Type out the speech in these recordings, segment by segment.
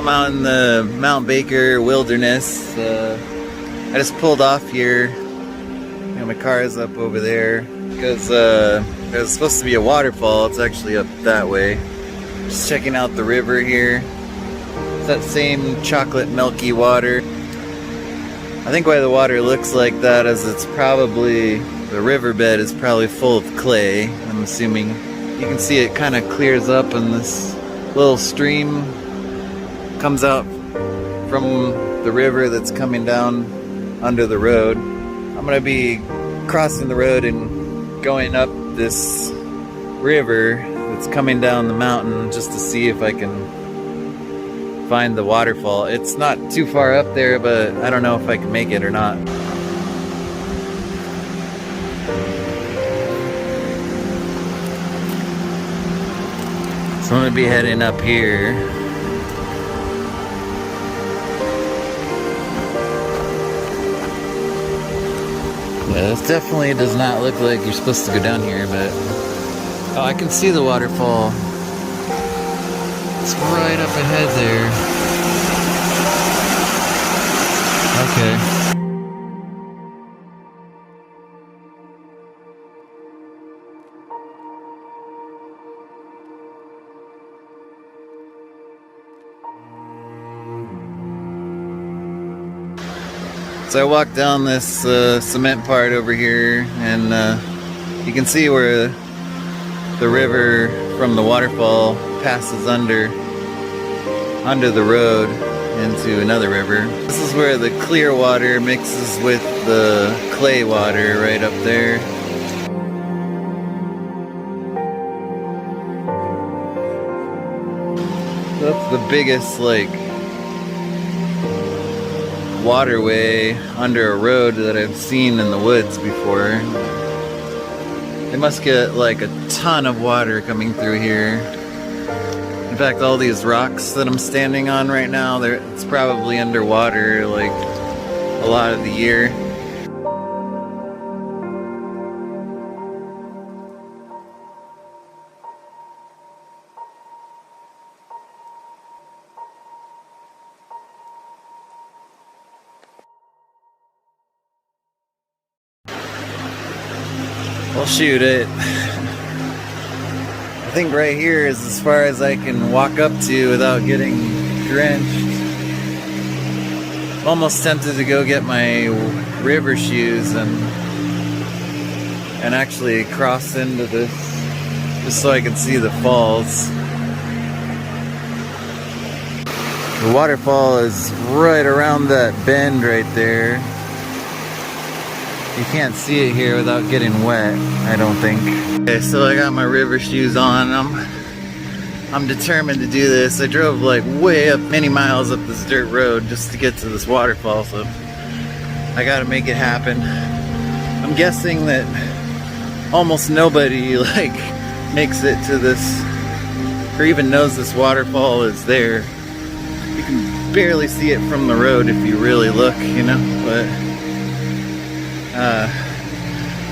I'm out in the Mount Baker wilderness. I just pulled off here. You know, my car is up over there because there's supposed to be a waterfall. It's actually up that way. Just checking out the river here. It's that same chocolate milky water. I think why the water looks like that is it's probably, the riverbed is probably full of clay, I'm assuming. You can see it kind of clears up and this little stream comes out from the river that's coming down under the road. I'm gonna be crossing the road and going up this river that's coming down the mountain just to see if I can find the waterfall. It's not too far up there, but I don't know if I can make it or not. So I'm gonna be heading up here. Yeah, this definitely does not look like you're supposed to go down here, but oh, I can see the waterfall. It's right up ahead there. Okay. So I walked down this cement part over here, and you can see where the river from the waterfall passes under the road into another river. This is where the clear water mixes with the clay water right up there. That's the biggest waterway under a road that I've seen in the woods before. They must get a ton of water coming through here. In fact, all these rocks that I'm standing on right now, it's probably underwater a lot of the year. Well, shoot it. I think right here is as far as I can walk up to without getting drenched. I'm almost tempted to go get my river shoes and actually cross into this just so I can see the falls. The waterfall is right around that bend right there. You can't see it here without getting wet, I don't think. Okay, so I got my river shoes on. I'm determined to do this. I drove way up many miles up this dirt road just to get to this waterfall, so I gotta make it happen. I'm guessing that almost nobody makes it to this or even knows this waterfall is there. You can barely see it from the road if you really look, you know, but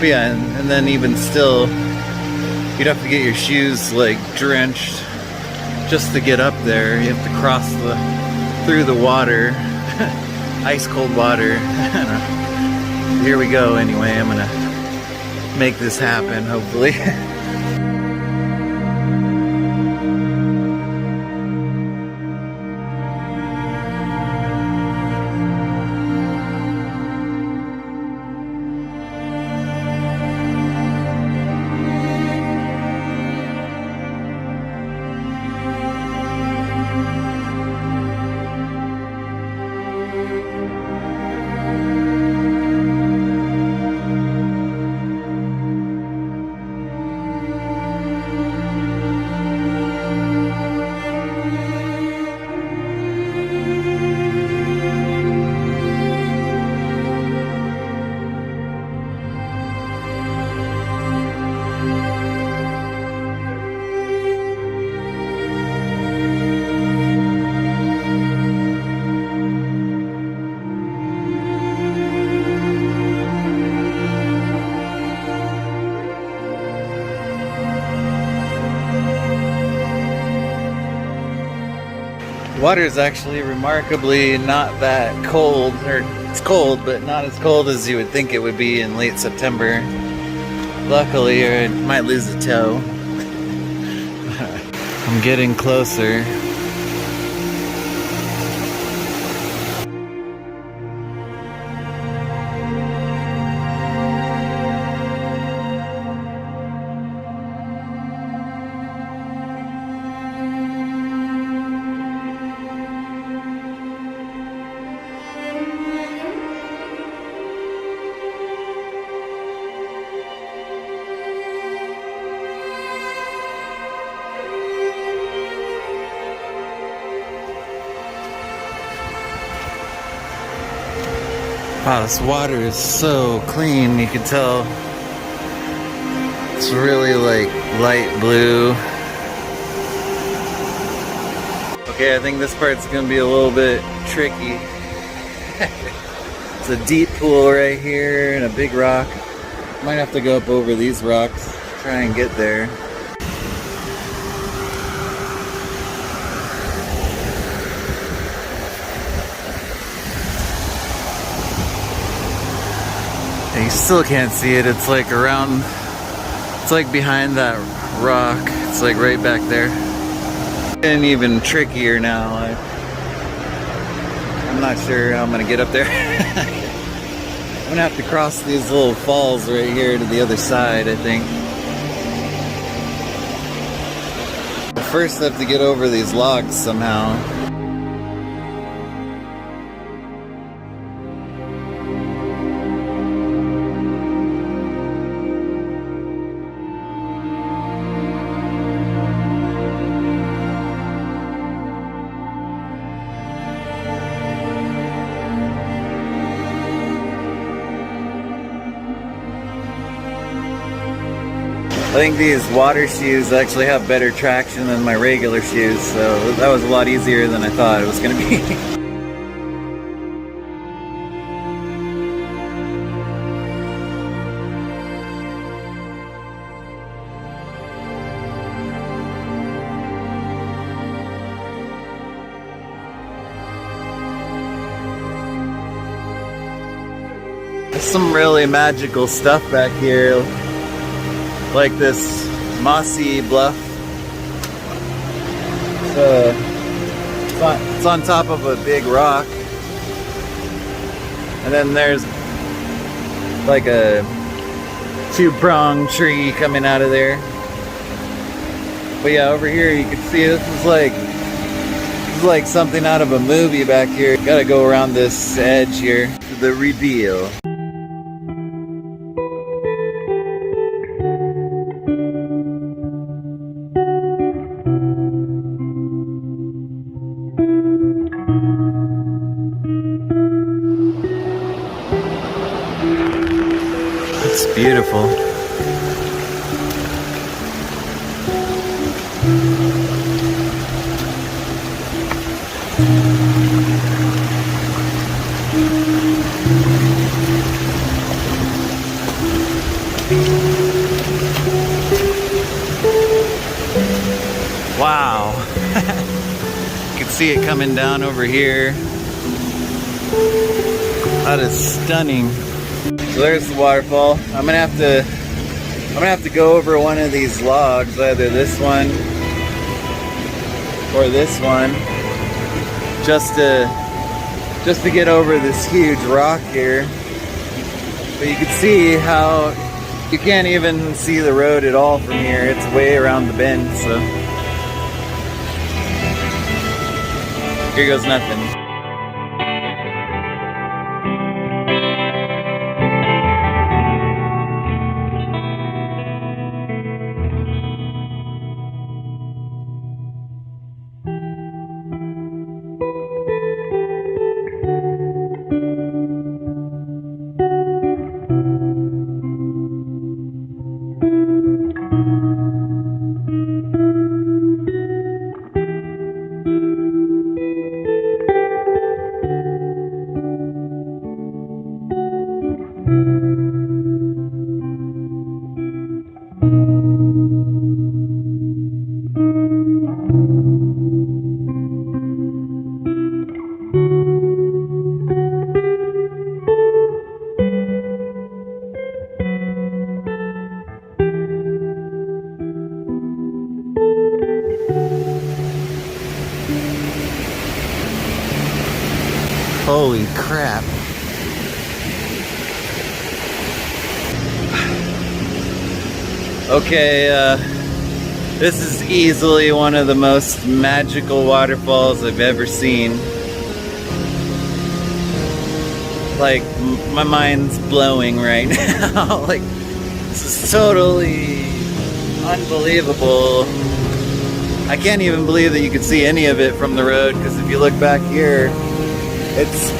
yeah, and then even still, you'd have to get your shoes drenched just to get up there. You have to cross through the water, ice cold water. Here we go. Anyway, I'm gonna make this happen, hopefully. Water is actually remarkably not that cold, or it's cold, but not as cold as you would think it would be in late September. Luckily, or I might lose a toe. I'm getting closer. Wow, this water is so clean, you can tell it's really like light blue. Okay, I think this part's gonna be a little bit tricky. It's a deep pool right here and a big rock. Might have to go up over these rocks, try and get there. You still can't see it. It's like around, it's like behind that rock. It's like right back there. And even trickier now. I'm not sure how I'm gonna get up there. I'm gonna have to cross these little falls right here to the other side, I think. First I have to get over these logs somehow. I think these water shoes actually have better traction than my regular shoes, so that was a lot easier than I thought it was going to be. There's some really magical stuff back here. Like this mossy bluff. It's on top of a big rock. And then there's like a two-pronged tree coming out of there. But yeah, over here you can see this is like something out of a movie back here. Gotta go around this edge here to the reveal. It's beautiful. Wow. You can see it coming down over here. That is stunning. So there's the waterfall. I'm gonna have to go over one of these logs, either this one or this one, just to get over this huge rock here. But you can see how you can't even see the road at all from here. It's way around the bend, so here goes nothing. Holy crap. Okay, this is easily one of the most magical waterfalls I've ever seen. Like, my mind's blowing right now. Like, this is totally unbelievable. I can't even believe that you could see any of it from the road, because if you look back here, it's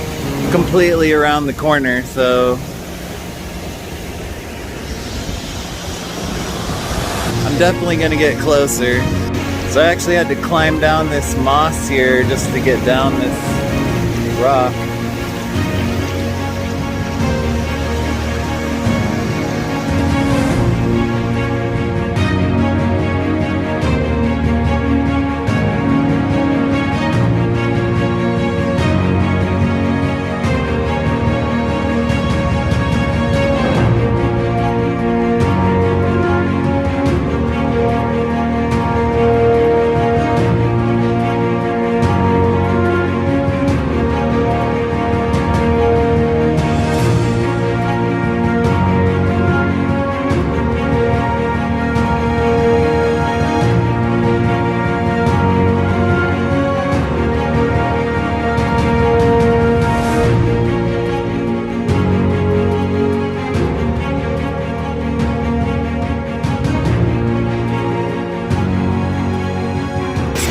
completely around the corner, so I'm definitely gonna get closer. So I actually had to climb down this moss here just to get down this rock.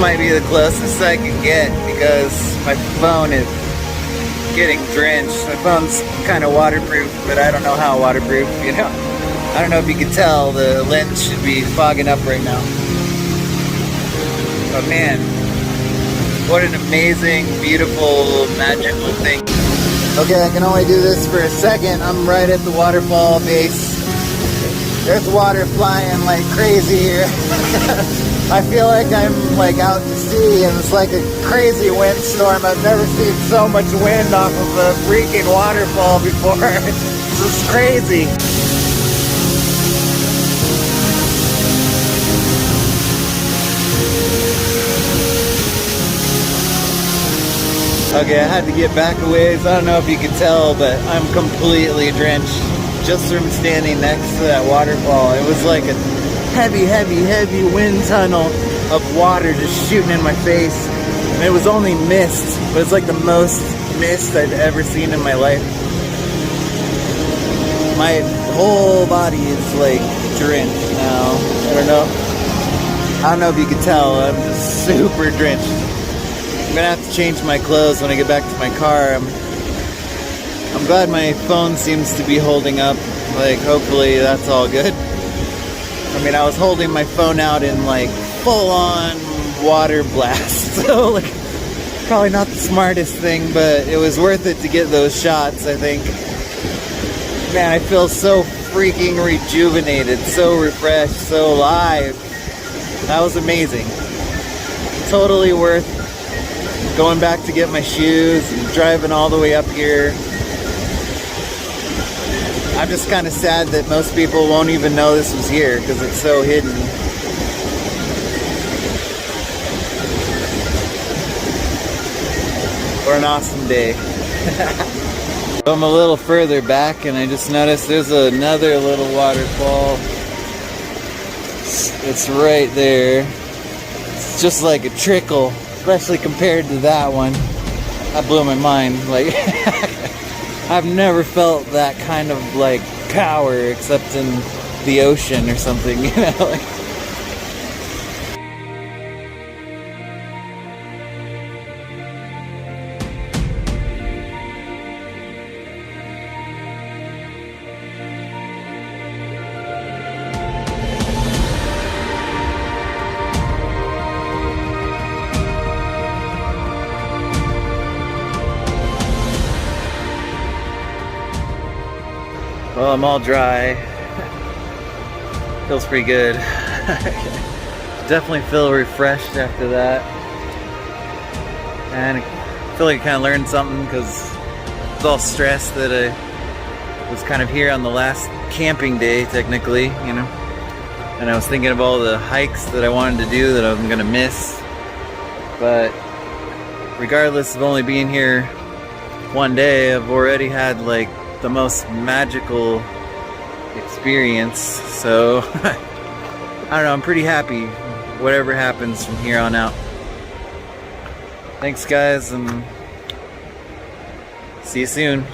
Might be the closest I can get because my phone is getting drenched. My phone's kind of waterproof, but I don't know how waterproof, you know. I don't know if you can tell, the lens should be fogging up right now. But man, what an amazing, beautiful, magical thing. Okay, I can only do this for a second. I'm right at the waterfall base. There's water flying like crazy here. I feel like I'm like out to sea and it's like a crazy windstorm. I've never seen so much wind off of a freaking waterfall before. This is crazy. Okay, I had to get back a ways. I don't know if you can tell, but I'm completely drenched just from standing next to that waterfall. It was like a heavy, heavy, heavy wind tunnel of water just shooting in my face. And it was only mist, but it's like the most mist I've ever seen in my life. My whole body is like drenched now. I don't know if you can tell, I'm just super drenched. I'm gonna have to change my clothes when I get back to my car. I'm glad my phone seems to be holding up. Like, hopefully that's all good. I mean, I was holding my phone out in like full-on water blast, so like probably not the smartest thing, but it was worth it to get those shots, I think. Man, I feel so freaking rejuvenated, so refreshed, so alive. That was amazing. Totally worth going back to get my shoes and driving all the way up here. I'm just kind of sad that most people won't even know this was here because it's so hidden. What an awesome day. So I'm a little further back and I just noticed there's another little waterfall. It's right there. It's just like a trickle, especially compared to that one. That blew my mind. Like, I've never felt that kind of like power except in the ocean or something, you know? Like, well, I'm all dry. Feels pretty good. Definitely feel refreshed after that. And I feel like I kind of learned something because I was all stressed that I was kind of here on the last camping day, technically, you know. And I was thinking of all the hikes that I wanted to do that I'm gonna miss. But regardless of only being here one day, I've already had like the most magical experience. So I don't know, I'm pretty happy whatever happens from here on out. Thanks guys, and see you soon.